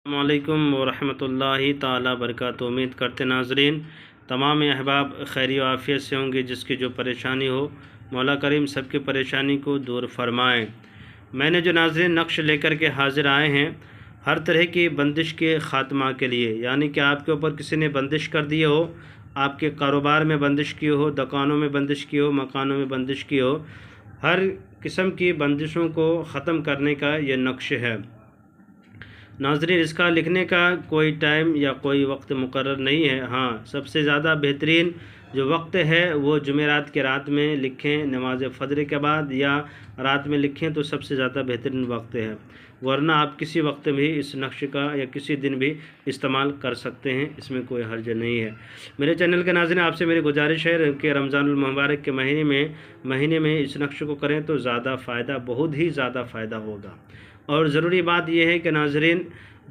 السلام علیکم ورحمۃ اللہ تعالی وبرکاتہ۔ امید کرتے ناظرین تمام احباب خیر و عافیت سے ہوں گے۔ جس کی جو پریشانی ہو مولا کریم سب کی پریشانی کو دور فرمائیں۔ میں نے جو ناظرین نقش لے کر کے حاضر آئے ہیں ہر طرح کی بندش کے خاتمہ کے لیے، یعنی کہ آپ کے اوپر کسی نے بندش کر دی ہو، آپ کے کاروبار میں بندش کی ہو، دکانوں میں بندش کی ہو، مکانوں میں بندش کی ہو، ہر قسم کی بندشوں کو ختم کرنے کا یہ نقش ہے۔ ناظرین اس کا لکھنے کا کوئی ٹائم یا کوئی وقت مقرر نہیں ہے۔ ہاں سب سے زیادہ بہترین جو وقت ہے وہ جمعرات کے رات میں لکھیں، نماز فجر کے بعد یا رات میں لکھیں تو سب سے زیادہ بہترین وقت ہے، ورنہ آپ کسی وقت بھی اس نقش کا یا کسی دن بھی استعمال کر سکتے ہیں، اس میں کوئی حرج نہیں ہے۔ میرے چینل کے ناظرین آپ سے میری گزارش ہے کہ رمضان المبارک کے مہینے میں اس نقش کو کریں تو زیادہ فائدہ، بہت ہی زیادہ فائدہ ہوگا۔ اور ضروری بات یہ ہے کہ ناظرین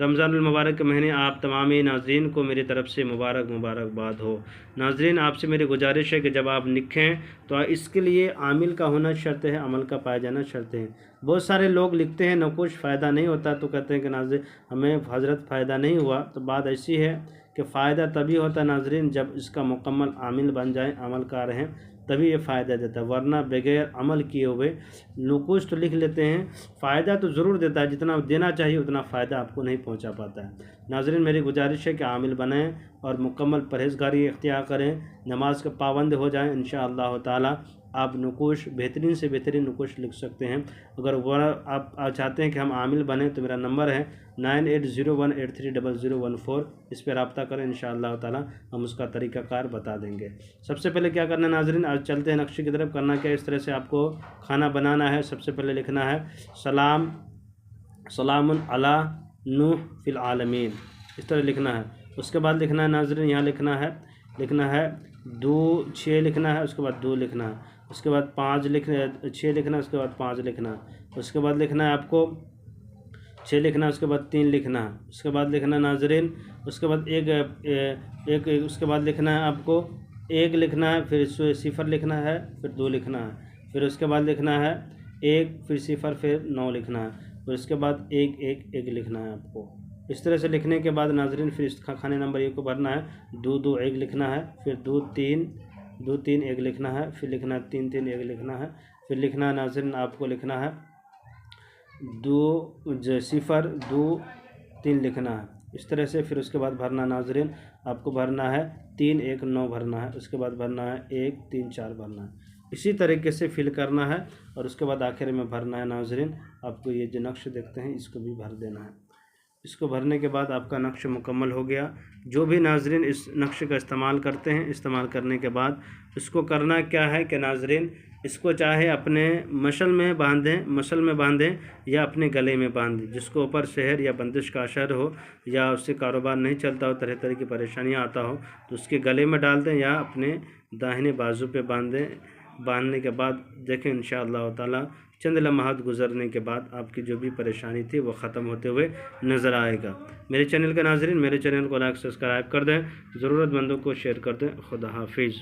رمضان المبارک کے مہینے آپ تمامی ناظرین کو میری طرف سے مبارکباد ہو۔ ناظرین آپ سے میری گزارش ہے کہ جب آپ لکھیں تو اس کے لیے عامل کا ہونا شرط ہے، عمل کا پایا جانا شرط ہے۔ بہت سارے لوگ لکھتے ہیں نہ کچھ فائدہ نہیں ہوتا تو کہتے ہیں کہ ناظرین ہمیں حضرت فائدہ نہیں ہوا، تو بات ایسی ہے کہ فائدہ تبھی ہوتا ہے ناظرین جب اس کا مکمل عامل بن جائیں، عمل کار ہیں، تبھی یہ فائدہ دیتا ہے، ورنہ بغیر عمل کیے ہوئے نقوش تو لکھ لیتے ہیں، فائدہ تو ضرور دیتا ہے، جتنا دینا چاہیے اتنا فائدہ آپ کو نہیں پہنچا پاتا ہے۔ ناظرین میری گزارش ہے کہ عامل بنیں اور مکمل پرہیزگاری اختیار کریں، نماز کے پابند ہو جائیں، انشاءاللہ تعالی آپ نقوش بہترین سے بہترین نقوش لکھ سکتے ہیں۔ اگر وہ آپ چاہتے ہیں کہ ہم عامل بنیں تو میرا نمبر ہے 9801830014، اس پہ رابطہ کریں، انشاءاللہ تعالی ہم اس کا طریقہ کار بتا دیں گے۔ سب سے پہلے کیا کرنا ہے ناظرین، آج چلتے ہیں نقشے کی طرف۔ کرنا کیا، اس طرح سے آپ کو کھانا بنانا ہے۔ سب سے پہلے لکھنا ہے سلام علی نوح فی العالمین، اس طرح لکھنا ہے۔ اس کے بعد لکھنا ہے ناظرین، یہاں لکھنا ہے 6 لکھنا ہے، اس کے بعد 2 لکھنا ہے، اس کے بعد 6 لکھنا ہے، اس کے بعد 5 لکھنا ہے، اس کے بعد لکھنا ہے آپ کو 6 لکھنا ہے، اس کے بعد 3 لکھنا ہے، اس کے بعد لکھنا ہے ناظرین، اس کے بعد اس کے بعد لکھنا ہے آپ کو 1 لکھنا ہے، پھر 0 لکھنا ہے، پھر 2 لکھنا ہے، پھر اس کے بعد لکھنا ہے 1، پھر 0، پھر 9 لکھنا ہے، پھر اس کے بعد 1 لکھنا ہے آپ کو۔ اس طرح سے لکھنے کے بعد ناظرین پھر اس کھانے نمبر 1 کو بھرنا ہے، 2 1 لکھنا ہے، پھر 2 3 1 لکھنا ہے، پھر لکھنا ہے 3 3 1 لکھنا ہے، پھر لکھنا ہے ناظرین آپ کو لکھنا ہے 2 0 2 3 لکھنا ہے۔ اس طرح سے پھر اس کے بعد بھرنا ناظرین آپ کو بھرنا ہے 3 1 9 بھرنا ہے، اس کے بعد بھرنا ہے 1 3 4 بھرنا ہے۔ اسی طریقے سے فل کرنا ہے اور اس کے بعد آخر میں بھرنا ہے ناظرین آپ کو یہ جو نقش دیکھتے ہیں اس کو بھی بھر دینا ہے۔ اس کو بھرنے کے بعد آپ کا نقش مکمل ہو گیا۔ جو بھی ناظرین اس نقش کا استعمال کرتے ہیں، استعمال کرنے کے بعد اس کو کرنا کیا ہے کہ ناظرین اس کو چاہے اپنے مشل میں باندھیں یا اپنے گلے میں باندھیں، جس کو اوپر سحر یا بندش کا اثر ہو یا اس سے کاروبار نہیں چلتا ہو، طرح طرح کی پریشانیاں آتا ہو تو اس کے گلے میں ڈال دیں یا اپنے داہنے بازو پہ باندھیں۔ باندھنے کے بعد دیکھیں انشاءاللہ تعالی چند لمحات گزرنے کے بعد آپ کی جو بھی پریشانی تھی وہ ختم ہوتے ہوئے نظر آئے گا۔ میرے چینل کے ناظرین میرے چینل کو لائک سبسکرائب کر دیں، ضرورت مندوں کو شیئر کر دیں۔ خدا حافظ۔